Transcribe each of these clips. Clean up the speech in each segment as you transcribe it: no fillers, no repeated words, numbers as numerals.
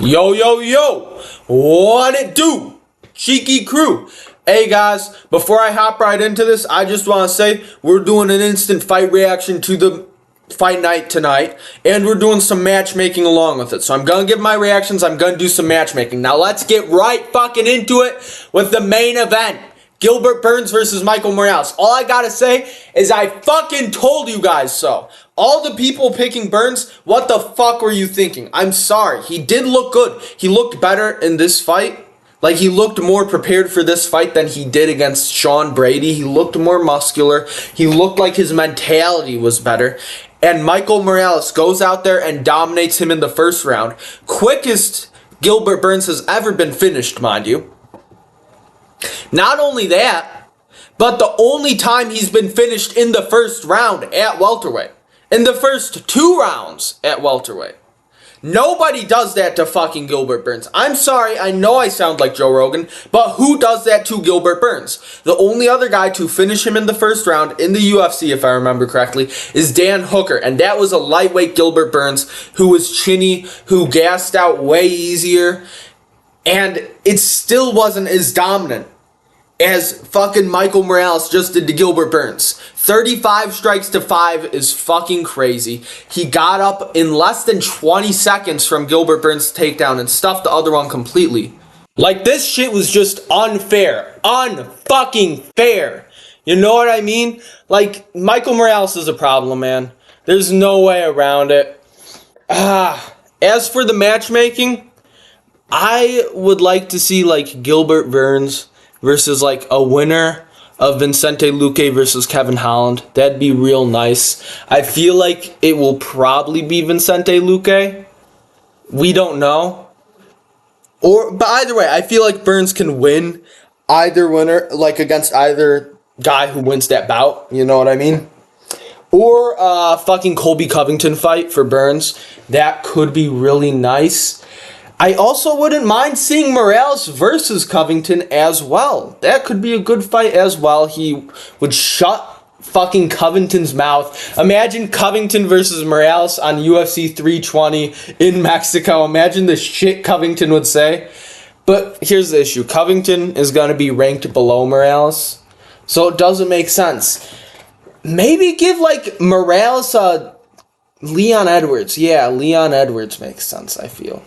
Yo, yo, yo, what it do? Cheeky crew. Hey guys, before I hop right into this, I just want to say we're doing an instant fight reaction to the fight night tonight, and we're doing some matchmaking along with it. So I'm going to give my reactions, I'm going to do some matchmaking. Now let's get right fucking into it with the main event. Gilbert Burns versus Michael Morales. All I gotta say is I fucking told you guys so. All the people picking Burns, what the fuck were you thinking? I'm sorry. He did look good. He looked better in this fight. Like, he looked more prepared for this fight than he did against Sean Brady. He looked more muscular. He looked like his mentality was better. And Michael Morales goes out there and dominates him in the first round. Quickest Gilbert Burns has ever been finished, mind you. Not only that, but the only time he's been finished in the first round at welterweight. In the first 2 rounds at welterweight. Nobody does that to fucking Gilbert Burns. I'm sorry, I know I sound like Joe Rogan, but who does that to Gilbert Burns? The only other guy to finish him in the first round in the UFC, if I remember correctly, is Dan Hooker. And that was a lightweight Gilbert Burns who was chinny, who gassed out way easier. And it still wasn't as dominant as fucking Michael Morales just did to Gilbert Burns. 35 strikes to 5 is fucking crazy. He got up in less than 20 seconds from Gilbert Burns' takedown and stuffed the other one completely. Like, this shit was just unfair. Unfucking fair. You know what I mean? Like, Michael Morales is a problem, man. There's no way around it. As for the matchmaking, I would like to see, like, Gilbert Burns versus, like, a winner of Vicente Luque versus Kevin Holland. That'd be real nice. I feel like it will probably be Vicente Luque. We don't know. But either way, I feel like Burns can win either winner, like, against either guy who wins that bout. You know what I mean? Or a fucking Colby Covington fight for Burns. That could be really nice. I also wouldn't mind seeing Morales versus Covington as well. That could be a good fight as well. He would shut fucking Covington's mouth. Imagine Covington versus Morales on UFC 320 in Mexico. Imagine the shit Covington would say. But here's the issue. Covington is going to be ranked below Morales, so it doesn't make sense. Maybe give, like, Morales Leon Edwards. Yeah, Leon Edwards makes sense, I feel.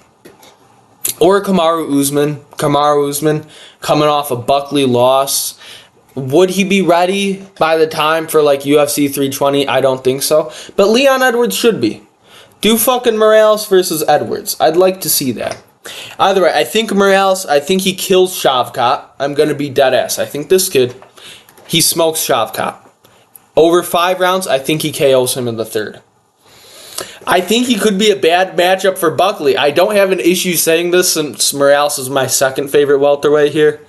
Or Kamaru Usman. Kamaru Usman coming off a Buckley loss. Would he be ready by the time for, like, UFC 320? I don't think so. But Leon Edwards should be. Do fucking Morales versus Edwards. I'd like to see that. Either way, I think Morales, I think he kills Shavkat. I'm going to be dead ass. I think this kid, he smokes Shavkat. Over 5 rounds, I think he KOs him in the 3rd. I think he could be a bad matchup for Buckley. I don't have an issue saying this since Morales is my 2nd favorite welterweight here.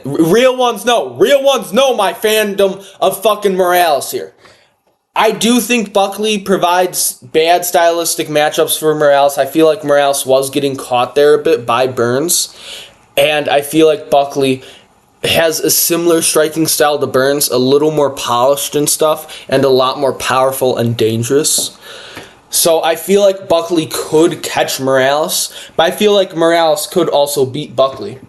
Real ones know my fandom of fucking Morales here. I do think Buckley provides bad stylistic matchups for Morales. I feel like Morales was getting caught there a bit by Burns. And I feel like Buckley has a similar striking style to Burns, a little more polished and stuff, and a lot more powerful and dangerous. So I feel like Buckley could catch Morales, but I feel like Morales could also beat Buckley.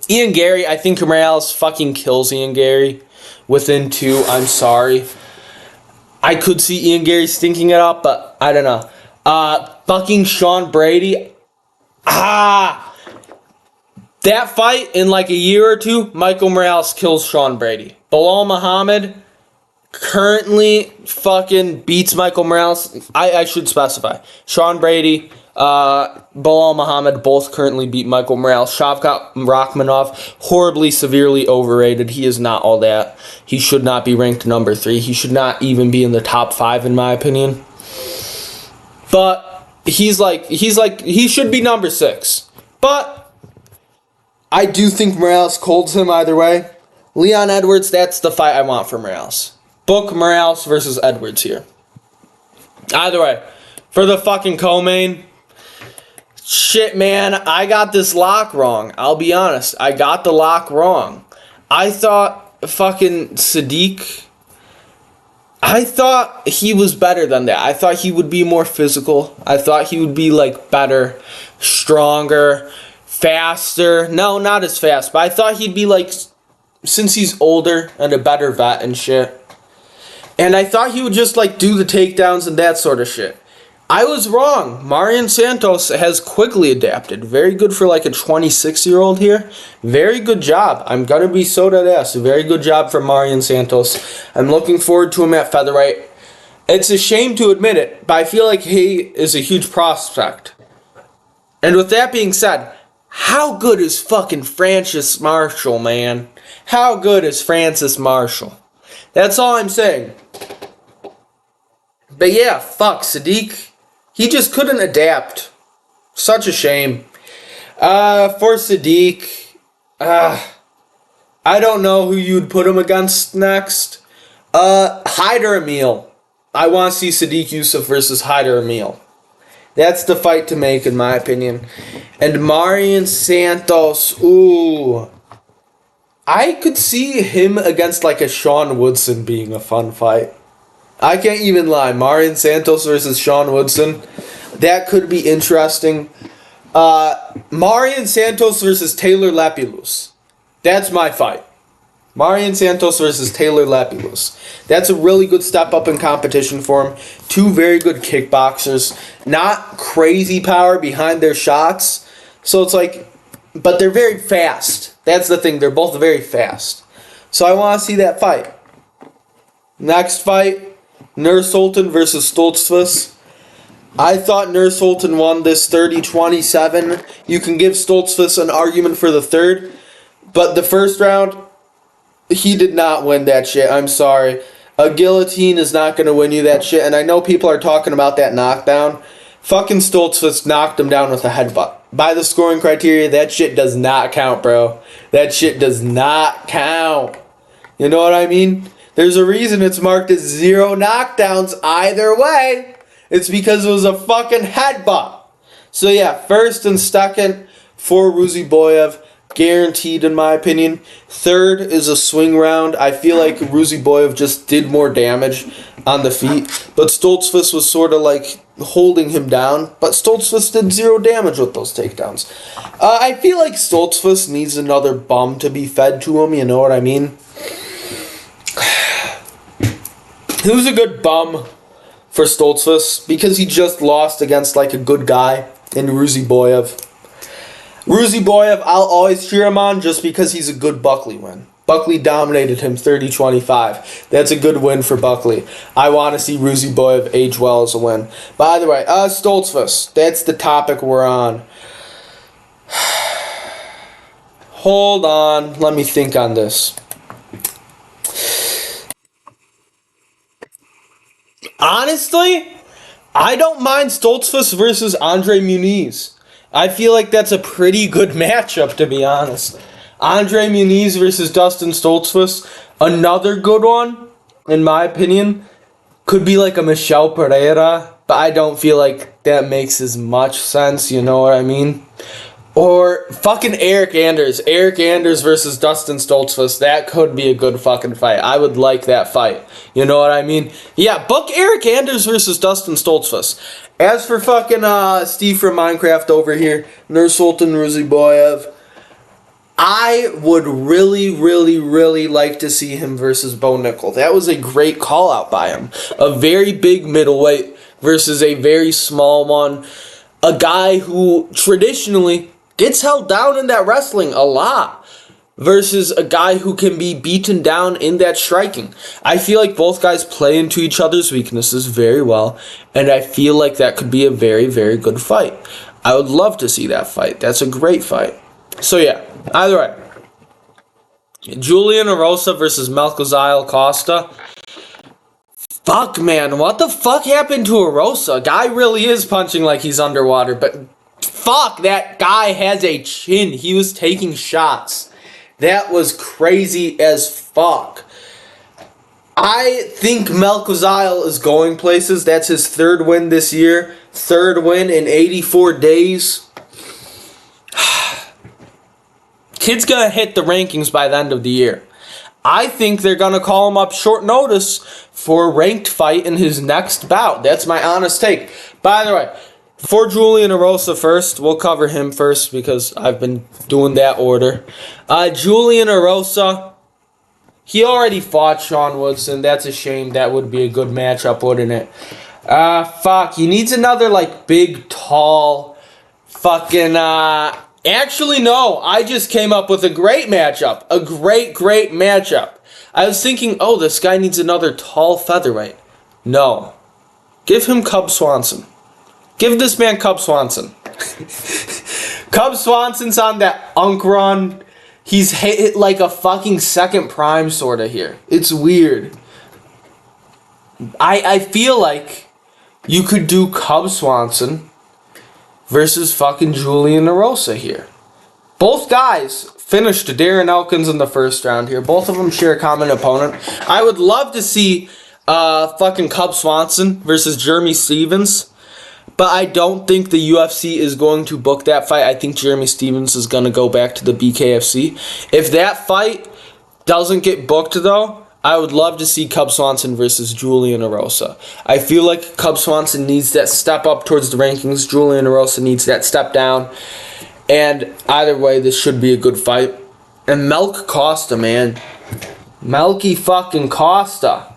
Ian Gary, I think Morales fucking kills Ian Gary within 2. I'm sorry. I could see Ian Gary stinking it up, but I don't know. Fucking Sean Brady. That fight in like a year or 2, Michael Morales kills Sean Brady. Bilal Muhammad currently fucking beats Michael Morales. I should specify. Sean Brady, Bilal Muhammad both currently beat Michael Morales. Shavkat Rakhmonov, horribly, severely overrated. He is not all that. He should not be ranked number 3. He should not even be in the top 5 in my opinion. But he should be number 6. But I do think Morales colds him either way. Leon Edwards, that's the fight I want for Morales. Book Morales versus Edwards here. Either way, for the fucking co-main, shit, man, I got this lock wrong. I'll be honest, I got the lock wrong. I thought fucking Sadiq I thought he was better than that. I thought he would be more physical. I thought he would be like better, stronger, faster. No, not as fast, but I thought he'd be like, since he's older and a better vet and shit. And I thought he would just like do the takedowns and that sort of shit. I was wrong. Marian Santos has quickly adapted. Very good for like a 26-year-old here. Very good job. I'm going to be so dead ass. Very good job for Marian Santos. I'm looking forward to him at featherweight. It's a shame to admit it, but I feel like he is a huge prospect. And with that being said, how good is fucking Francis Marshall, man? How good is Francis Marshall? That's all I'm saying. But yeah, fuck, Sadiq. He just couldn't adapt. Such a shame. For Sadiq, I don't know who you'd put him against next. Haider Emil. I want to see Sadiq Yusuff versus Haider Emil. That's the fight to make, in my opinion. And Marian Santos, ooh. I could see him against like a Sean Woodson being a fun fight. I can't even lie. Marian Santos versus Sean Woodson. That could be interesting. Marian Santos versus Taylor Lapilus. That's my fight. Marian Santos versus Taylor Lapilus. That's a really good step up in competition for him. Two very good kickboxers. Not crazy power behind their shots. So it's like, but they're very fast. That's the thing. They're both very fast. So I want to see that fight. Next fight. Nursultan versus Stoltzfus. I thought Nursultan won this 30-27. You can give Stoltzfus an argument for the third, but the first round, he did not win that shit. I'm sorry. A guillotine is not going to win you that shit, and I know people are talking about that knockdown. Fucking Stoltzfus knocked him down with a headbutt. By the scoring criteria, that shit does not count, bro. That shit does not count. You know what I mean? There's a reason it's marked as 0 knockdowns either way. It's because it was a fucking headbutt. So yeah, first and second for Ruziboyev. Guaranteed in my opinion. Third is a swing round. I feel like Ruziboyev just did more damage on the feet. But Stoltzfus was sort of like holding him down. But Stoltzfus did 0 damage with those takedowns. I feel like Stoltzfus needs another bum to be fed to him. You know what I mean? Who's a good bum for Stoltzfus? Because he just lost against like a good guy in Ruziboyev. Ruziboyev, I'll always cheer him on just because he's a good Buckley win. Buckley dominated him 30-25. That's a good win for Buckley. I want to see Ruziboyev age well as a win. By the way, Stoltzfus, that's the topic we're on. Hold on, let me think on this. Honestly, I don't mind Stoltzfus versus Andre Muniz. I feel like that's a pretty good matchup, to be honest. Andre Muniz versus Dustin Stoltzfus, another good one, in my opinion. Could be like a Michel Pereira, but I don't feel like that makes as much sense, you know what I mean? Or fucking Eric Anders. Eric Anders versus Dustin Stoltzfus. That could be a good fucking fight. I would like that fight. You know what I mean? Yeah, book Eric Anders versus Dustin Stoltzfus. As for fucking Steve from Minecraft over here, Nursultan Ruziboyev, I would really, really, really like to see him versus Bo Nickel. That was a great call out by him. A very big middleweight versus a very small one. A guy who traditionally gets held down in that wrestling a lot versus a guy who can be beaten down in that striking. I feel like both guys play into each other's weaknesses very well, and I feel like that could be a very, very good fight. I would love to see that fight. That's a great fight. So yeah, either way. Julian Erosa versus Melchizedek Costa. Fuck, man, what the fuck happened to Erosa? Guy really is punching like he's underwater, but fuck, that guy has a chin. He was taking shots. That was crazy as fuck. I think Melchizedek is going places. That's his third win this year. Third win in 84 days. Kid's gonna hit the rankings by the end of the year. I think they're gonna call him up short notice for a ranked fight in his next bout. That's my honest take. By the way, for Julian Erosa first, we'll cover him first because I've been doing that order. Julian Erosa, he already fought Sean Woodson. That's a shame. That would be a good matchup, wouldn't it? Fuck. He needs another, like, big, tall, fucking, Actually, no. I just came up with a great matchup. A great matchup. I was thinking, oh, this guy needs another tall featherweight. No. Give him Cub Swanson. Give this man Cub Swanson. Cub Swanson's on that unk run. He's hit like a fucking second prime sort of here. It's weird. I feel like you could do Cub Swanson versus fucking Julian Erosa here. Both guys finished Darren Elkins in the first round here. Both of them share a common opponent. I would love to see fucking Cub Swanson versus Jeremy Stevens. But I don't think the UFC is going to book that fight. I think Jeremy Stevens is going to go back to the BKFC. If that fight doesn't get booked, though, I would love to see Cub Swanson versus Julian Erosa. I feel like Cub Swanson needs that step up towards the rankings. Julian Erosa needs that step down. And either way, this should be a good fight. And Melk Costa, man. Melky fucking Costa.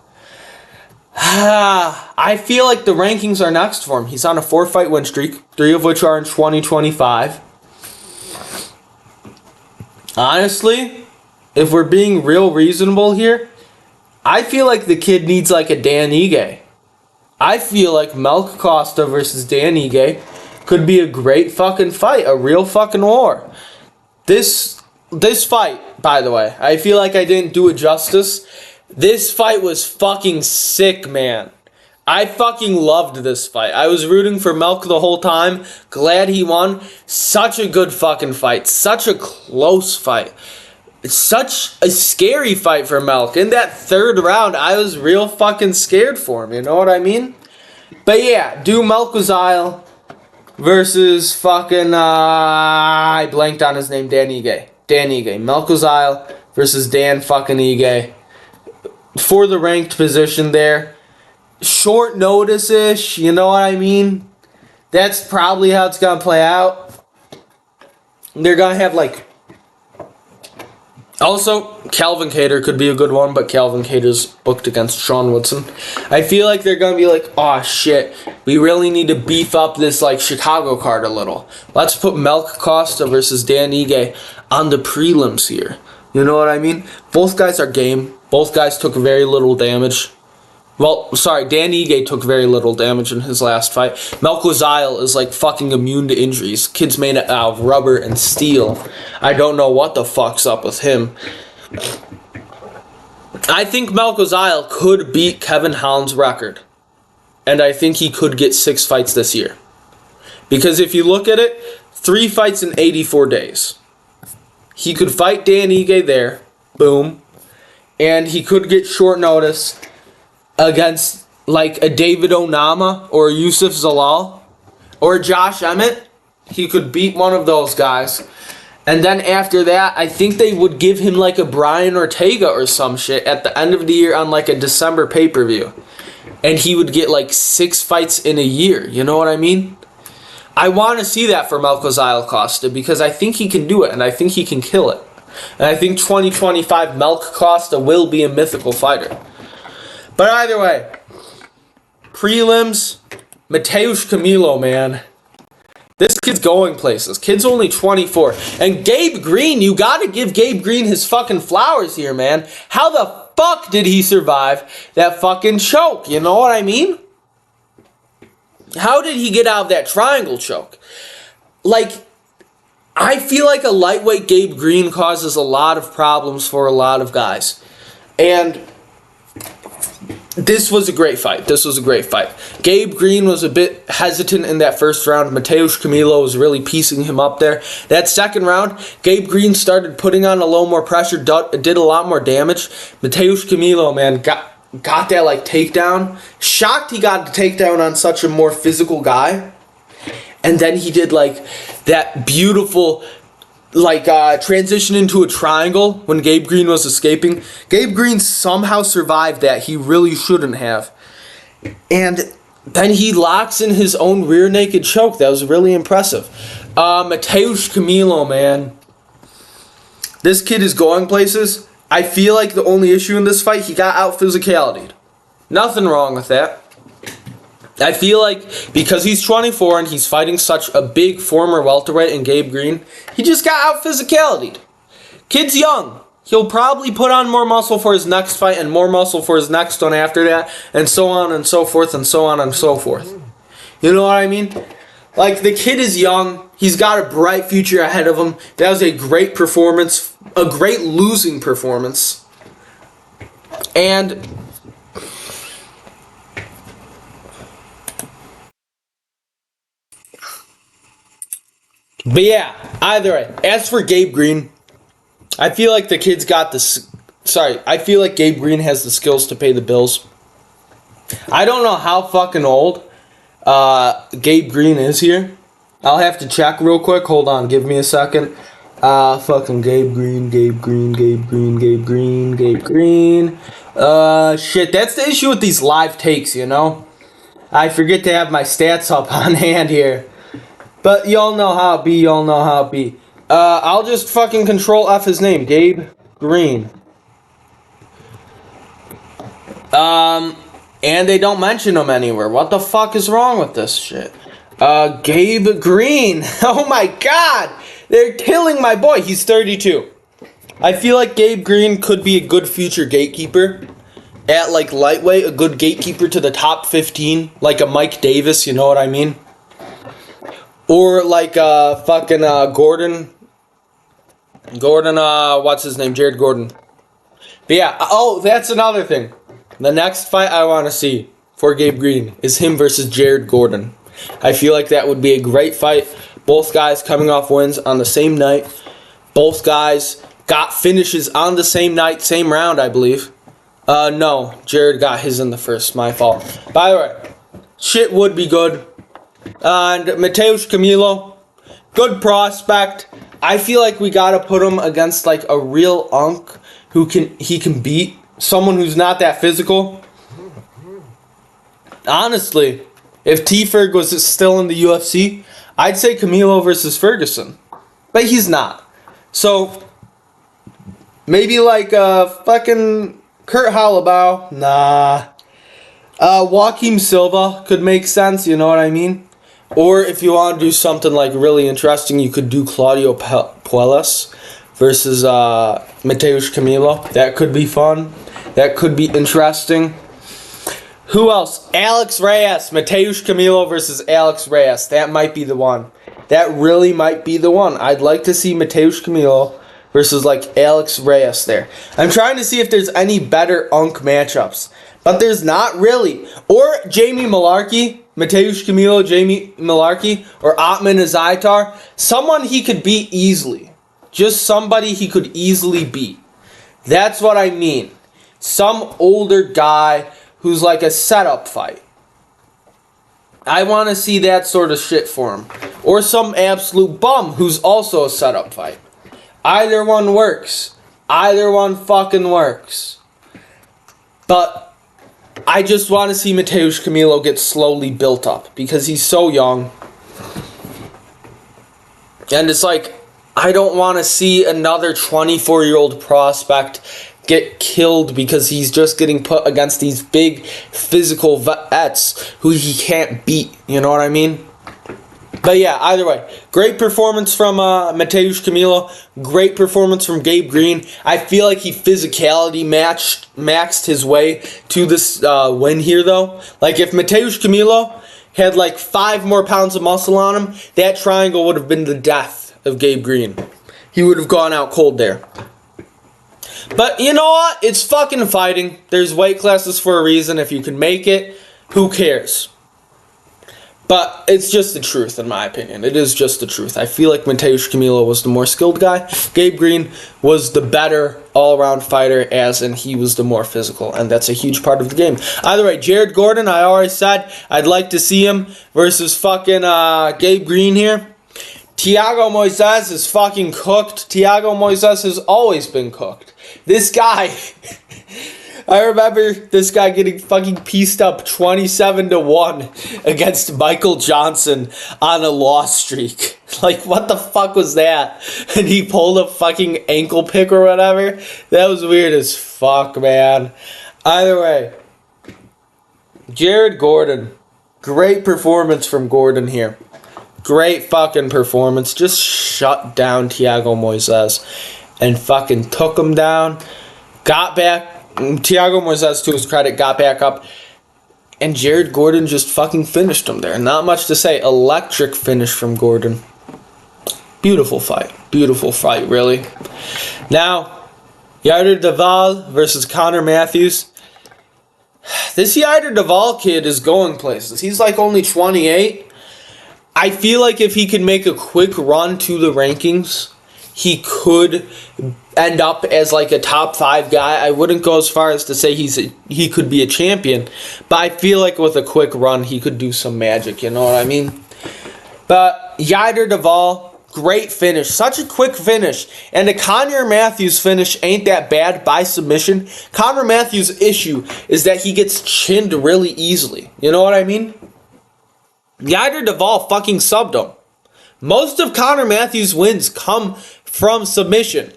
I feel like the rankings are next for him. He's on a 4-fight win streak, 3 of which are in 2025. Honestly, if we're being real reasonable here, I feel like the kid needs like a Dan Ige. I feel like Melk Costa versus Dan Ige could be a great fucking fight, a real fucking war. This fight, by the way, I feel like I didn't do it justice. This fight was fucking sick, man. I fucking loved this fight. I was rooting for Melk the whole time. Glad he won. Such a good fucking fight. Such a close fight. It's such a scary fight for Melk. In that third round, I was real fucking scared for him. You know what I mean? But yeah, do Melkozile versus fucking, I blanked on his name, Dan Ige. Dan Ige. Melkozile versus Dan fucking Ige. For the ranked position there. Short notice-ish, you know what I mean? That's probably how it's going to play out. They're going to have, like... Also, Calvin Kattar could be a good one, but Calvin Kattar's booked against Sean Woodson. I feel like they're going to be like, oh shit, we really need to beef up this, like, Chicago card a little. Let's put Melk Costa versus Dan Ige on the prelims here. You know what I mean? Both guys are game. Both guys took very little damage. Well, sorry, Dan Ige took very little damage in his last fight. Melkozile is like fucking immune to injuries. Kid's made out of rubber and steel. I don't know what the fuck's up with him. I think Melkozile could beat Kevin Holland's record. And I think he could get 6 fights this year. Because if you look at it, 3 fights in 84 days. He could fight Dan Ige there. Boom. And he could get short notice against like a David Onama or Yusuf Zalal or Josh Emmett. He could beat one of those guys. And then after that, I think they would give him like a Brian Ortega or some shit at the end of the year on like a December pay-per-view. And he would get like 6 fights in a year. You know what I mean? I want to see that for Melkozile Costa because I think he can do it and I think he can kill it. And I think 2025 Melk Costa will be a mythical fighter. But either way, prelims, Mateusz Camilo, man. This kid's going places. Kid's only 24. And Gabe Green, you gotta give Gabe Green his fucking flowers here, man. How the fuck did he survive that fucking choke? You know what I mean? How did he get out of that triangle choke? Like, I feel like a lightweight Gabe Green causes a lot of problems for a lot of guys. And this was a great fight. This was a great fight. Gabe Green was a bit hesitant in that first round. Mateusz Camilo was really piecing him up there. That second round, Gabe Green started putting on a little more pressure, did a lot more damage. Mateusz Camilo, man, got that like takedown. Shocked he got the takedown on such a more physical guy. And then he did like that beautiful transition into a triangle when Gabe Green was escaping. Gabe Green somehow survived that. He really shouldn't have. And then he locks in his own rear naked choke. That was really impressive. Mateusz Camilo, man. This kid is going places. I feel like the only issue in this fight, he got out physicality. Nothing wrong with that. I feel like because he's 24 and he's fighting such a big former welterweight in Gabe Green, he just got out physicality. Kid's young. He'll probably put on more muscle for his next fight and more muscle for his next one after that, and so on and so forth and so on and so forth. You know what I mean? Like, the kid is young. He's got a bright future ahead of him. That was a great performance, a great losing performance. And but yeah, either way. As for Gabe Green, I feel like the kid's got the... I feel like Gabe Green has the skills to pay the bills. I don't know how fucking old Gabe Green is here. I'll have to check real quick. Hold on, give me a second. Fucking Gabe Green. Shit, that's the issue with these live takes, you know? I forget to have my stats up on hand here. But y'all know how it be, I'll just fucking control F his name, Gabe Green. And they don't mention him anywhere. What the fuck is wrong with this shit? Gabe Green. Oh my god! They're killing my boy. He's 32. I feel like Gabe Green could be a good future gatekeeper. At, like, lightweight, a good gatekeeper to the top 15. Like a Mike Davis, you know what I mean? Or like fucking Gordon, what's his name? Jared Gordon. But yeah, oh, that's another thing. The next fight I want to see for Gabe Green is him versus Jared Gordon. I feel like that would be a great fight. Both guys coming off wins on the same night. Both guys got finishes on the same night, same round, I believe. No, Jared got his in the first, my fault. By the way, shit would be good. And Mateusz Camilo, good prospect. I feel like we gotta put him against like a real unk who he can beat. Someone who's not that physical. Honestly, if T-Ferg was still in the UFC, I'd say Camilo versus Ferguson. But he's not. So, maybe like fucking Kurt Holobaugh. Nah. Joaquim Silva could make sense, you know what I mean? Or if you want to do something like really interesting, you could do Claudio Puelles versus Mateusz Camilo. That could be fun. That could be interesting. Who else? Alex Reyes. Mateusz Camilo versus Alex Reyes. That might be the one. That really might be the one. I'd like to see Mateusz Camilo versus like Alex Reyes there. I'm trying to see if there's any better unk matchups. But there's not really. Or Jamie Malarkey. Mateusz Camilo, Jamie Malarkey, or Otman Azaitar. Someone he could beat easily. Just somebody he could easily beat. That's what I mean. Some older guy who's like a setup fight. I want to see that sort of shit for him. Or some absolute bum who's also a setup fight. Either one works. Either one fucking works. But I just want to see Mateusz Camilo get slowly built up because he's so young. And it's like, I don't want to see another 24-year-old prospect get killed because he's just getting put against these big physical vets who he can't beat. You know what I mean? But yeah, either way, great performance from Mateusz Camilo. Great performance from Gabe Green. I feel like he physicality maxed his way to this win here, though. Like, if Mateusz Camilo had like 5 more pounds of muscle on him, that triangle would have been the death of Gabe Green. He would have gone out cold there. But you know what? It's fucking fighting. There's weight classes for a reason. If you can make it, who cares? But it's just the truth, in my opinion. It is just the truth. I feel like Mateusz Camilo was the more skilled guy. Gabe Green was the better all-around fighter, as in he was the more physical. And that's a huge part of the game. Either way, Jared Gordon, I already said I'd like to see him versus fucking Gabe Green here. Thiago Moises is fucking cooked. Thiago Moises has always been cooked. This guy, I remember this guy getting fucking pieced up 27-1 against Michael Johnson on a loss streak. Like, what the fuck was that? And he pulled a fucking ankle pick or whatever. That was weird as fuck, man. Either way, Jared Gordon. Great performance from Gordon here. Great fucking performance. Just shut down Thiago Moises and fucking took him down. Got back. Thiago Moises, to his credit, got back up. And Jared Gordon just fucking finished him there. Not much to say. Electric finish from Gordon. Beautiful fight. Beautiful fight, really. Now, Yair Duval versus Connor Matthews. This Yair Duval kid is going places. He's like only 28. I feel like if he could make a quick run to the rankings, he could end up as like a top 5 guy. I wouldn't go as far as to say he could be a champion, but I feel like with a quick run, he could do some magic, you know what I mean? But Yair Duval, great finish. Such a quick finish. And the Connor Matthews finish ain't that bad by submission. Connor Matthews' issue is that he gets chinned really easily. You know what I mean? Yair Duval fucking subbed him. Most of Connor Matthews' wins come from submission.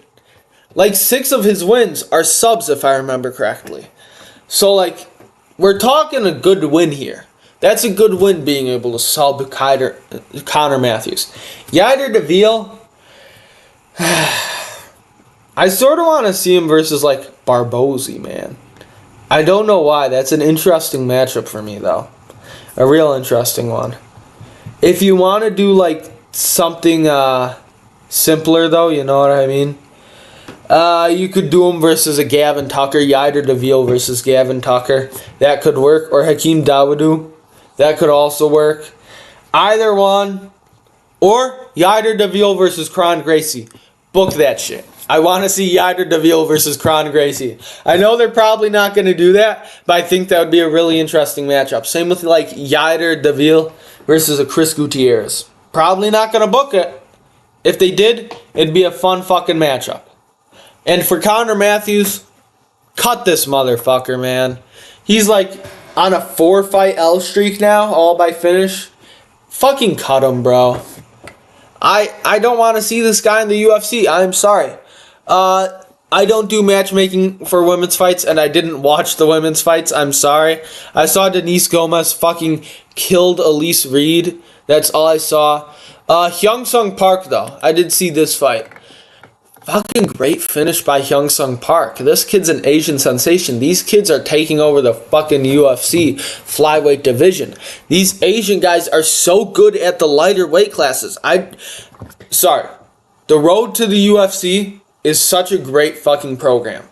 Like 6 of his wins are subs, if I remember correctly. So, like, we're talking a good win here. That's a good win, being able to sub Connor Matthews. Yair Duval, I sort of want to see him versus, like, Barbosi, man. I don't know why. That's an interesting matchup for me, though. A real interesting one. If you want to do, like, something simpler, though, you know what I mean? You could do him versus a Gavin Tucker. Yair Duval versus Gavin Tucker. That could work. Or Hakeem Dawodu. That could also work. Either one. Or Yair Duval versus Kron Gracie. Book that shit. I want to see Yair Duval versus Kron Gracie. I know they're probably not going to do that, but I think that would be a really interesting matchup. Same with like Yair Duval versus a Chris Gutierrez. Probably not going to book it. If they did, it'd be a fun fucking matchup. And for Connor Matthews, cut this motherfucker, man. He's like on a 4-fight L streak now, all by finish. Fucking cut him, bro. I don't want to see this guy in the UFC. I'm sorry. I don't do matchmaking for women's fights, and I didn't watch the women's fights. I'm sorry. I saw Denise Gomez fucking killed Elise Reed. That's all I saw. Hyung Sung Park, though. I did see this fight. Fucking great finish by Hyung Sung Park. This kid's an Asian sensation. These kids are taking over the fucking UFC flyweight division. These Asian guys are so good at the lighter weight classes. Sorry. The road to the UFC is such a great fucking program.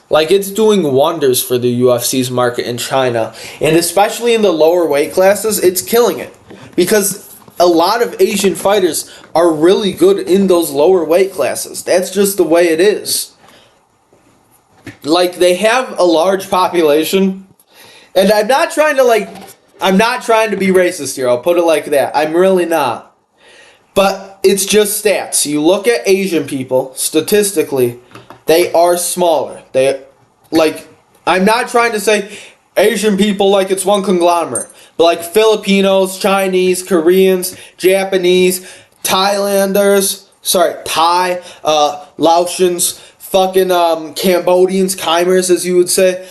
Like, it's doing wonders for the UFC's market in China. And especially in the lower weight classes, it's killing it. Because a lot of Asian fighters are really good in those lower weight classes. That's just the way it is. Like, they have a large population. And I'm not trying to be racist here. I'll put it like that. I'm really not. But it's just stats. You look at Asian people, statistically, they are smaller. I'm not trying to say Asian people like it's one conglomerate. But like Filipinos, Chinese, Koreans, Japanese, Thailanders, Thai, Laotians, fucking Cambodians, Khmers, as you would say,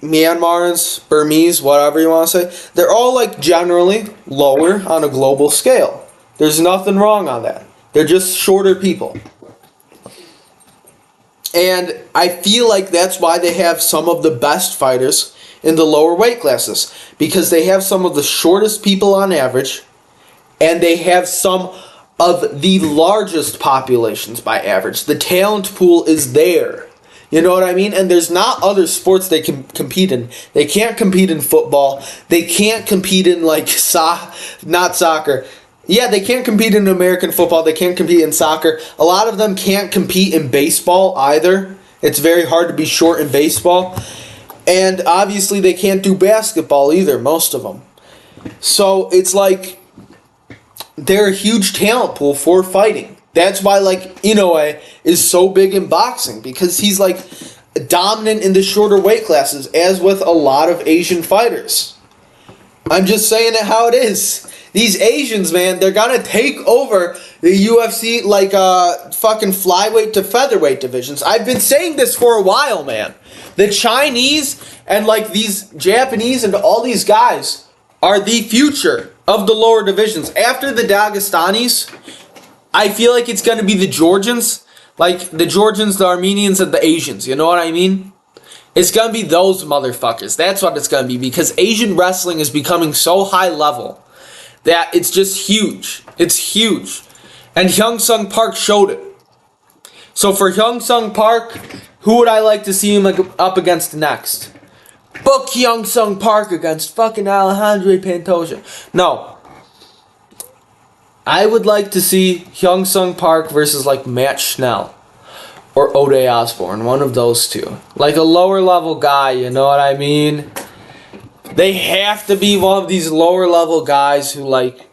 Myanmarans, Burmese, whatever you want to say, they're all like generally lower on a global scale. There's nothing wrong on that. They're just shorter people. And I feel like that's why they have some of the best fighters in the lower weight classes, because they have some of the shortest people on average, and they have some of the largest populations by average. The talent pool is there. You know what I mean? And there's not other sports they can compete in. They can't compete in football. They can't compete in like not soccer. Yeah, they can't compete in American football. They can't compete in soccer. A lot of them can't compete in baseball either. It's very hard to be short in baseball. And obviously they can't do basketball either, most of them. So it's like, they're a huge talent pool for fighting. That's why, like, Inoue is so big in boxing, because he's, like, dominant in the shorter weight classes, as with a lot of Asian fighters. I'm just saying it how it is. These Asians, man, they're gonna take over the UFC like fucking flyweight to featherweight divisions. I've been saying this for a while, man. The Chinese and like these Japanese and all these guys are the future of the lower divisions. After the Dagestanis, I feel like it's gonna be the Georgians, like the Georgians, the Armenians, and the Asians. You know what I mean? It's going to be those motherfuckers. That's what it's going to be, because Asian wrestling is becoming so high level that it's just huge. It's huge. And Hyung Sung Park showed it. So for Hyung Sung Park, who would I like to see him up against next? Book Hyung Sung Park against fucking Alejandro Pantoja. No. I would like to see Hyung Sung Park versus like Matt Schnell. Or Ode Osborne, one of those two. Like a lower level guy, you know what I mean? They have to be one of these lower level guys who like,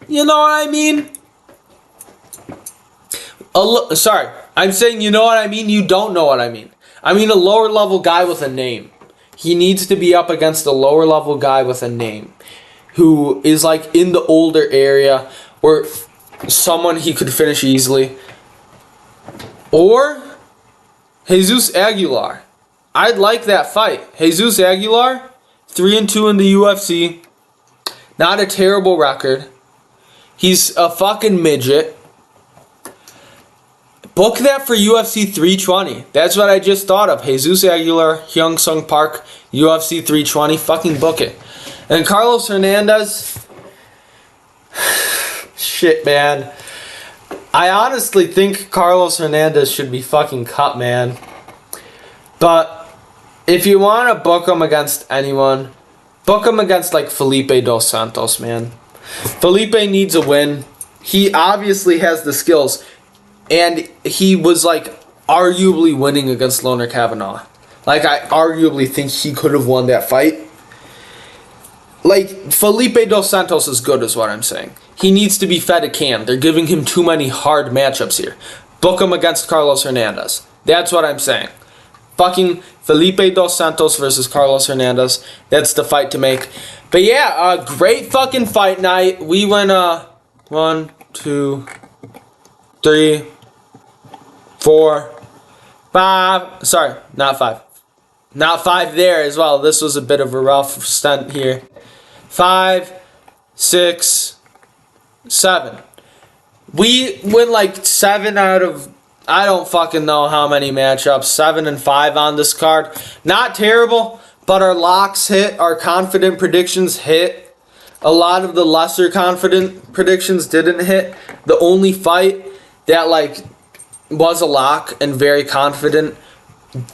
you know what I mean? Sorry, I'm saying you know what I mean, you don't know what I mean. I mean a lower level guy with a name. He needs to be up against a lower level guy with a name. Who is like in the older area, or someone he could finish easily. Or Jesus Aguilar. I'd like that fight. Jesus Aguilar, 3-2 in the UFC. Not a terrible record. He's a fucking midget. Book that for UFC 320. That's what I just thought of. Jesus Aguilar, Hyung Sung Park, UFC 320. Fucking book it. And Carlos Hernandez. Shit, man. I honestly think Carlos Hernandez should be fucking cut, man. But if you want to book him against anyone, book him against like Felipe Dos Santos, man. Felipe needs a win. He obviously has the skills. And he was like arguably winning against Loner Kavanaugh. Like I arguably think he could have won that fight. Like, Felipe Dos Santos is good is what I'm saying. He needs to be fed a can. They're giving him too many hard matchups here. Book him against Carlos Hernandez. That's what I'm saying. Fucking Felipe Dos Santos versus Carlos Hernandez. That's the fight to make. But yeah, great fucking fight night. We went 1, 2, 3, 4, 5. Sorry, not 5. Not 5 there as well. This was a bit of a rough stunt here. 5, 6, 7. We win like 7 out of, I don't fucking know how many matchups. 7 and 5 on this card. Not terrible, but our locks hit. Our confident predictions hit. A lot of the lesser confident predictions didn't hit. The only fight that like was a lock and very confident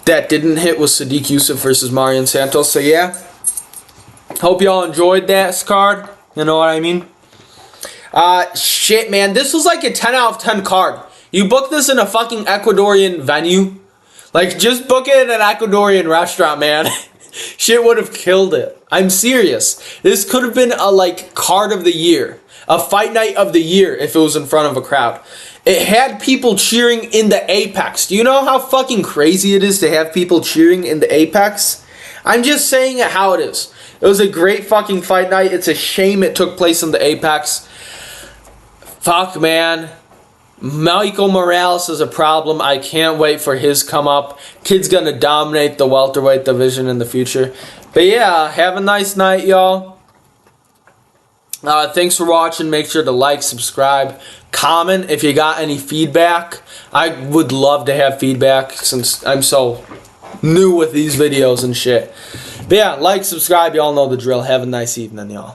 that didn't hit was Sadiq Youssef versus Marion Santos. So yeah. Hope y'all enjoyed that card. You know what I mean? Shit, man. This was like a 10 out of 10 card. You book this in a fucking Ecuadorian venue. Like, just book it in an Ecuadorian restaurant, man. Shit would have killed it. I'm serious. This could have been a, like, card of the year. A fight night of the year if it was in front of a crowd. It had people cheering in the Apex. Do you know how fucking crazy it is to have people cheering in the Apex? I'm just saying it how it is. It was a great fucking fight night. It's a shame it took place in the Apex. Fuck, man. Michael Morales is a problem. I can't wait for his come up. Kid's gonna dominate the welterweight division in the future. But yeah, have a nice night, y'all. Thanks for watching. Make sure to like, subscribe, comment if you got any feedback. I would love to have feedback since I'm so new with these videos and shit. But yeah, like, subscribe. Y'all know the drill. Have a nice evening, y'all.